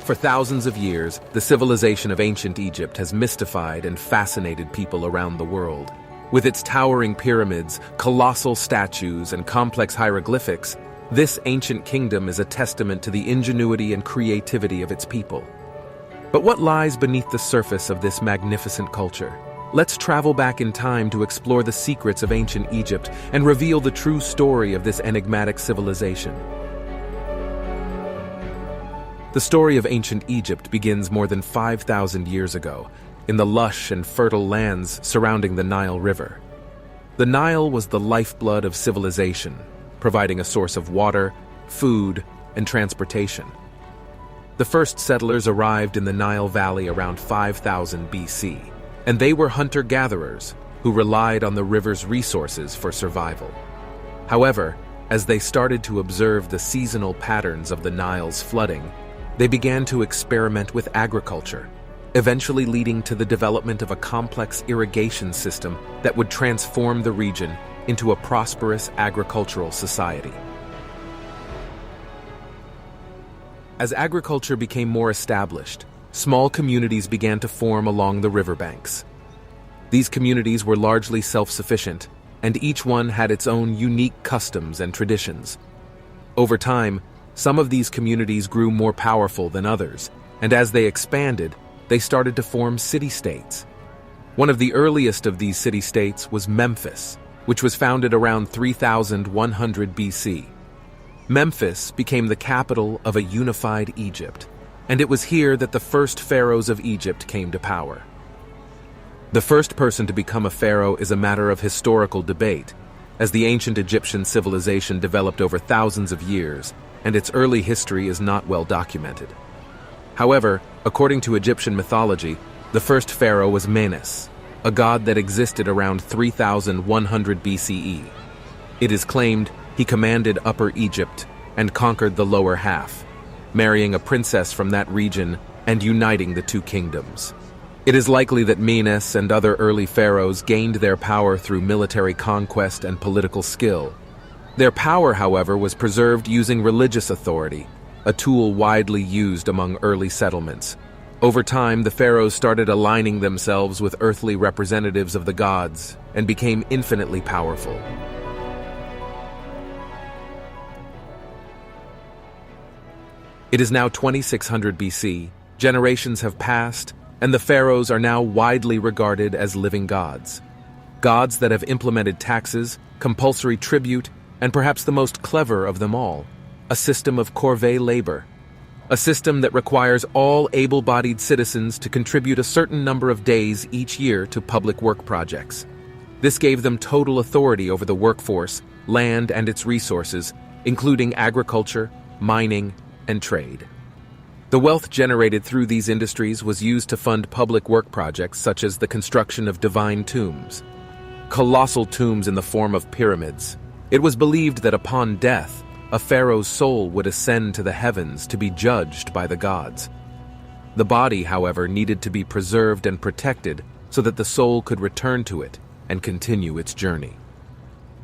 For thousands of years, the civilization of ancient Egypt has mystified and fascinated people around the world. With its towering pyramids, colossal statues, and complex hieroglyphics, this ancient kingdom is a testament to the ingenuity and creativity of its people. But what lies beneath the surface of this magnificent culture? Let's travel back in time to explore the secrets of ancient Egypt and reveal the true story of this enigmatic civilization. The story of ancient Egypt begins more than 5,000 years ago, in the lush and fertile lands surrounding the Nile River. The Nile was the lifeblood of civilization, providing a source of water, food, and transportation. The first settlers arrived in the Nile Valley around 5000 BC, and they were hunter-gatherers who relied on the river's resources for survival. However, as they started to observe the seasonal patterns of the Nile's flooding, they began to experiment with agriculture, eventually leading to the development of a complex irrigation system that would transform the region into a prosperous agricultural society. As agriculture became more established, small communities began to form along the riverbanks. These communities were largely self-sufficient, and each one had its own unique customs and traditions. Over time, some of these communities grew more powerful than others, and as they expanded, they started to form city-states. One of the earliest of these city-states was Memphis, which was founded around 3100 BC. Memphis became the capital of a unified Egypt, and it was here that the first pharaohs of Egypt came to power. The first person to become a pharaoh is a matter of historical debate, as the ancient Egyptian civilization developed over thousands of years, and its early history is not well documented. However, according to Egyptian mythology, the first pharaoh was Menes, a god that existed around 3100 BCE. It is claimed he commanded Upper Egypt and conquered the lower half, marrying a princess from that region and uniting the two kingdoms. It is likely that Menes and other early pharaohs gained their power through military conquest and political skill. Their power, however, was preserved using religious authority, a tool widely used among early settlements. Over time, the pharaohs started aligning themselves with earthly representatives of the gods and became infinitely powerful. It is now 2600 BC, generations have passed, and the pharaohs are now widely regarded as living gods. Gods that have implemented taxes, compulsory tribute, and perhaps the most clever of them all, a system of corvée labor, a system that requires all able-bodied citizens to contribute a certain number of days each year to public work projects. This gave them total authority over the workforce, land, and its resources, including agriculture, mining, and trade. The wealth generated through these industries was used to fund public work projects such as the construction of divine tombs, colossal tombs in the form of pyramids. It was believed that upon death, a pharaoh's soul would ascend to the heavens to be judged by the gods. The body, however, needed to be preserved and protected so that the soul could return to it and continue its journey.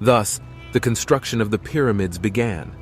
Thus, the construction of the pyramids began.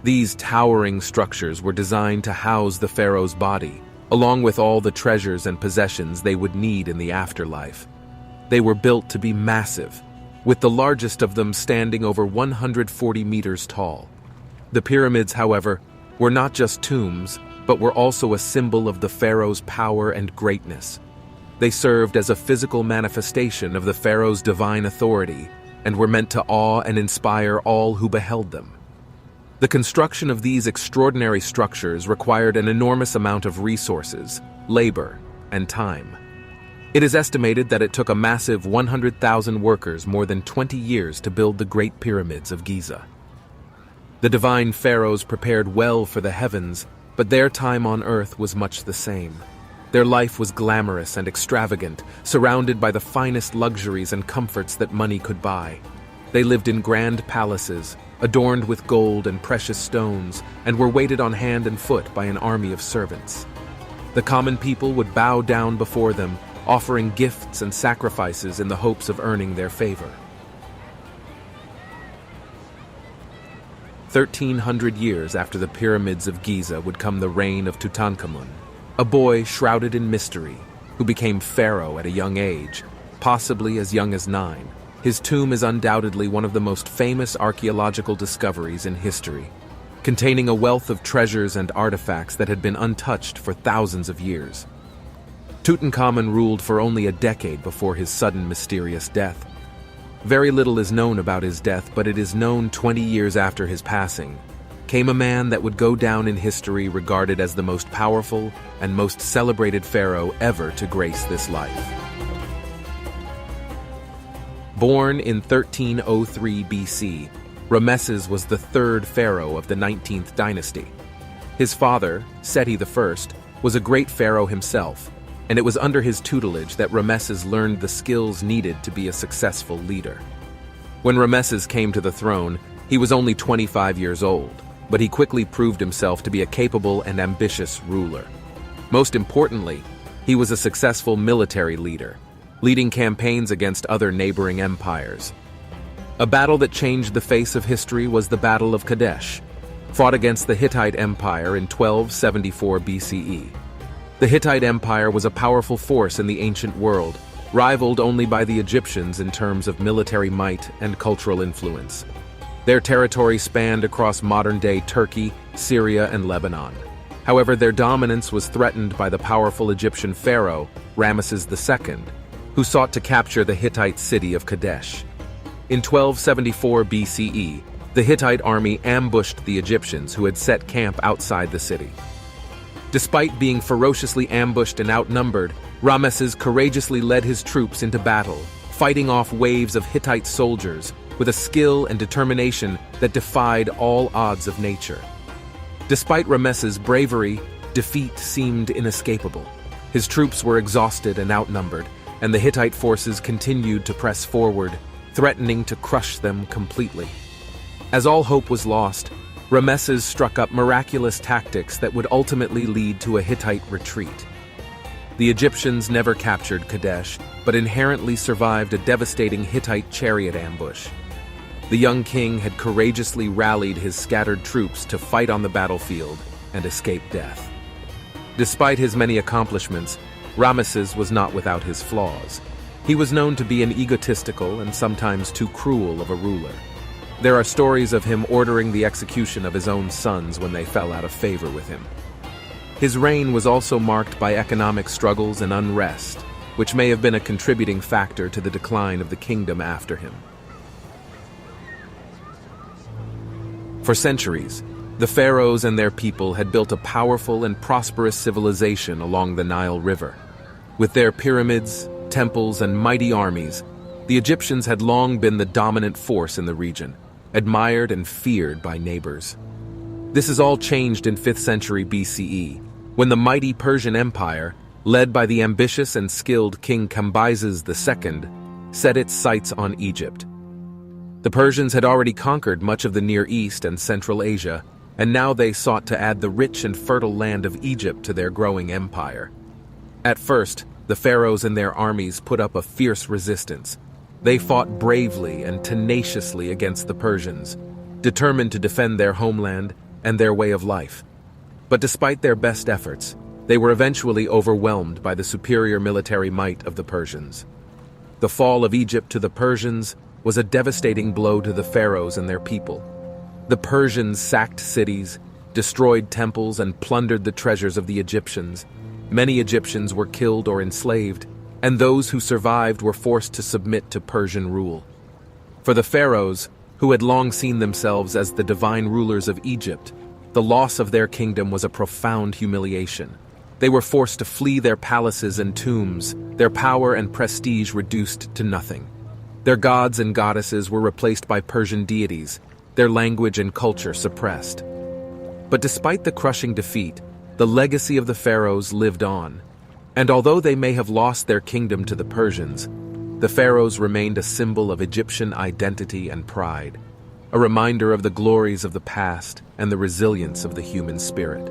These towering structures were designed to house the pharaoh's body, along with all the treasures and possessions they would need in the afterlife. They were built to be massive, with the largest of them standing over 140 meters tall. The pyramids, however, were not just tombs, but were also a symbol of the pharaoh's power and greatness. They served as a physical manifestation of the pharaoh's divine authority and were meant to awe and inspire all who beheld them. The construction of these extraordinary structures required an enormous amount of resources, labor, and time. It is estimated that it took a massive 100,000 workers more than 20 years to build the Great Pyramids of Giza. The divine pharaohs prepared well for the heavens, but their time on earth was much the same. Their life was glamorous and extravagant, surrounded by the finest luxuries and comforts that money could buy. They lived in grand palaces, adorned with gold and precious stones, and were waited on hand and foot by an army of servants. The common people would bow down before them, offering gifts and sacrifices in the hopes of earning their favor. 1,300 years after the pyramids of Giza would come the reign of Tutankhamun, a boy shrouded in mystery who became pharaoh at a young age, possibly as young as 9. His tomb is undoubtedly one of the most famous archaeological discoveries in history, containing a wealth of treasures and artifacts that had been untouched for thousands of years. Tutankhamun ruled for only a decade before his sudden mysterious death. Very little is known about his death, but it is known 20 years after his passing came a man that would go down in history regarded as the most powerful and most celebrated pharaoh ever to grace this life. Born in 1303 BC, Ramesses was the third pharaoh of the 19th dynasty. His father, Seti I, was a great pharaoh himself, and it was under his tutelage that Ramesses learned the skills needed to be a successful leader. When Ramesses came to the throne, he was only 25 years old, but he quickly proved himself to be a capable and ambitious ruler. Most importantly, he was a successful military leader, leading campaigns against other neighboring empires. A battle that changed the face of history was the Battle of Kadesh, fought against the Hittite Empire in 1274 BCE. The Hittite Empire was a powerful force in the ancient world, rivaled only by the Egyptians in terms of military might and cultural influence. Their territory spanned across modern-day Turkey, Syria, and Lebanon. However, their dominance was threatened by the powerful Egyptian pharaoh, Ramesses II, who sought to capture the Hittite city of Kadesh. In 1274 BCE, the Hittite army ambushed the Egyptians who had set camp outside the city. Despite being ferociously ambushed and outnumbered, Ramesses courageously led his troops into battle, fighting off waves of Hittite soldiers with a skill and determination that defied all odds of nature. Despite Ramesses' bravery, defeat seemed inescapable. His troops were exhausted and outnumbered, and the Hittite forces continued to press forward, threatening to crush them completely. As all hope was lost, Ramesses struck up miraculous tactics that would ultimately lead to a Hittite retreat. The Egyptians never captured Kadesh, but inherently survived a devastating Hittite chariot ambush. The young king had courageously rallied his scattered troops to fight on the battlefield and escape death. Despite his many accomplishments, Ramesses was not without his flaws. He was known to be an egotistical and sometimes too cruel of a ruler. There are stories of him ordering the execution of his own sons when they fell out of favor with him. His reign was also marked by economic struggles and unrest, which may have been a contributing factor to the decline of the kingdom after him. For centuries, the pharaohs and their people had built a powerful and prosperous civilization along the Nile River. With their pyramids, temples, and mighty armies, the Egyptians had long been the dominant force in the region, admired and feared by neighbors. This has all changed in 5th century BCE, when the mighty Persian Empire, led by the ambitious and skilled King Cambyses II, set its sights on Egypt. The Persians had already conquered much of the Near East and Central Asia, and now they sought to add the rich and fertile land of Egypt to their growing empire. At first, the pharaohs and their armies put up a fierce resistance. They fought bravely and tenaciously against the Persians, determined to defend their homeland and their way of life. But despite their best efforts, they were eventually overwhelmed by the superior military might of the Persians. The fall of Egypt to the Persians was a devastating blow to the pharaohs and their people. The Persians sacked cities, destroyed temples, and plundered the treasures of the Egyptians. Many Egyptians were killed or enslaved, and those who survived were forced to submit to Persian rule. For the pharaohs, who had long seen themselves as the divine rulers of Egypt, the loss of their kingdom was a profound humiliation. They were forced to flee their palaces and tombs, their power and prestige reduced to nothing. Their gods and goddesses were replaced by Persian deities, their language and culture suppressed. But despite the crushing defeat, the legacy of the pharaohs lived on. And although they may have lost their kingdom to the Persians, the pharaohs remained a symbol of Egyptian identity and pride, a reminder of the glories of the past and the resilience of the human spirit.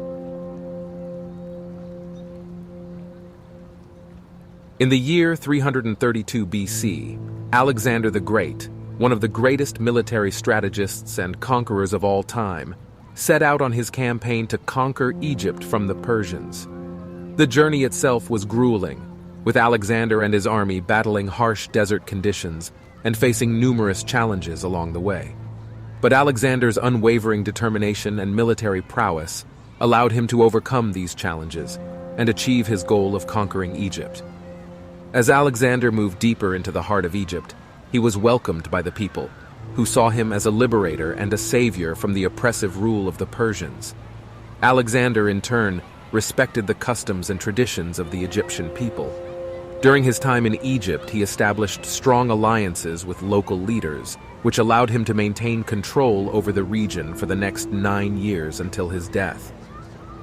In the year 332 BC, Alexander the Great, one of the greatest military strategists and conquerors of all time, set out on his campaign to conquer Egypt from the Persians. The journey itself was grueling, with Alexander and his army battling harsh desert conditions and facing numerous challenges along the way. But Alexander's unwavering determination and military prowess allowed him to overcome these challenges and achieve his goal of conquering Egypt. As Alexander moved deeper into the heart of Egypt, he was welcomed by the people, who saw him as a liberator and a savior from the oppressive rule of the Persians. Alexander, in turn, respected the customs and traditions of the Egyptian people. During his time in Egypt, he established strong alliances with local leaders, which allowed him to maintain control over the region for the next 9 years until his death.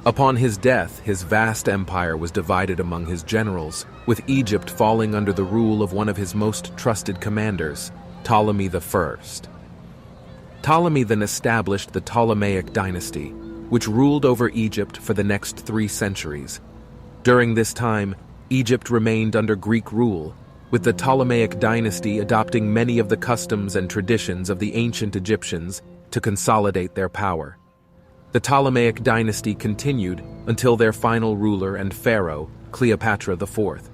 Upon his death, his vast empire was divided among his generals, with Egypt falling under the rule of one of his most trusted commanders, Ptolemy I. Ptolemy then established the Ptolemaic dynasty, which ruled over Egypt for the next 3 centuries. During this time, Egypt remained under Greek rule, with the Ptolemaic dynasty adopting many of the customs and traditions of the ancient Egyptians to consolidate their power. The Ptolemaic dynasty continued until their final ruler and pharaoh, Cleopatra IV.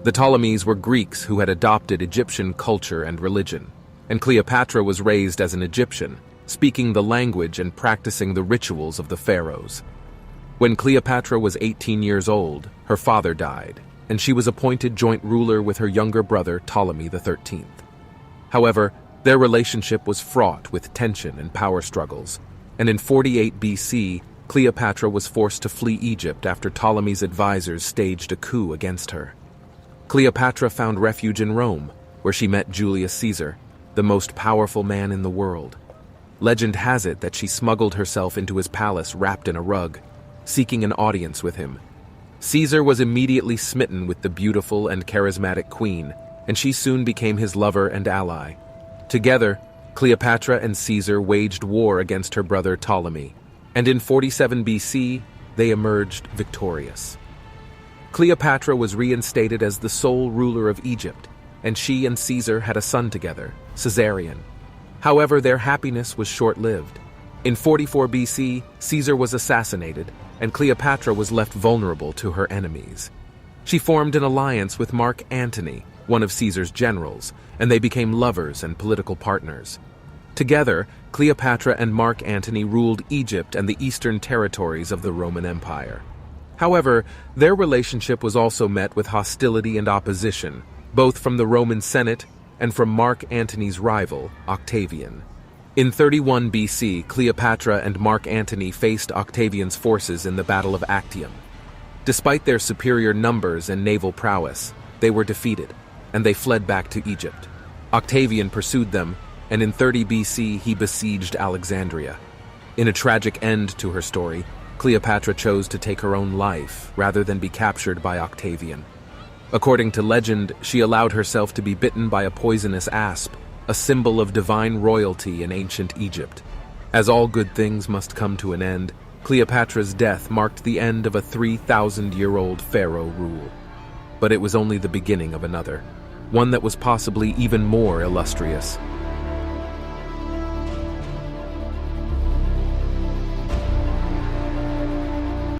The Ptolemies were Greeks who had adopted Egyptian culture and religion, and Cleopatra was raised as an Egyptian, speaking the language and practicing the rituals of the pharaohs. When Cleopatra was 18 years old, her father died, and she was appointed joint ruler with her younger brother Ptolemy XIII. However, their relationship was fraught with tension and power struggles, and in 48 BC, Cleopatra was forced to flee Egypt after Ptolemy's advisors staged a coup against her. Cleopatra found refuge in Rome, where she met Julius Caesar, the most powerful man in the world. Legend has it that she smuggled herself into his palace wrapped in a rug, seeking an audience with him. Caesar was immediately smitten with the beautiful and charismatic queen, and she soon became his lover and ally. Together, Cleopatra and Caesar waged war against her brother Ptolemy, and in 47 BC, they emerged victorious. Cleopatra was reinstated as the sole ruler of Egypt, and she and Caesar had a son together, Caesarion. However, their happiness was short-lived. In 44 BC, Caesar was assassinated, and Cleopatra was left vulnerable to her enemies. She formed an alliance with Mark Antony, one of Caesar's generals, and they became lovers and political partners. Together, Cleopatra and Mark Antony ruled Egypt and the eastern territories of the Roman Empire. However, their relationship was also met with hostility and opposition, both from the Roman Senate and from Mark Antony's rival, Octavian. In 31 BC, Cleopatra and Mark Antony faced Octavian's forces in the Battle of Actium. Despite their superior numbers and naval prowess, they were defeated, and they fled back to Egypt. Octavian pursued them, and in 30 BC he besieged Alexandria. In a tragic end to her story, Cleopatra chose to take her own life rather than be captured by Octavian. According to legend, she allowed herself to be bitten by a poisonous asp, a symbol of divine royalty in ancient Egypt. As all good things must come to an end, Cleopatra's death marked the end of a 3,000-year-old pharaoh rule. But it was only the beginning of another, one that was possibly even more illustrious.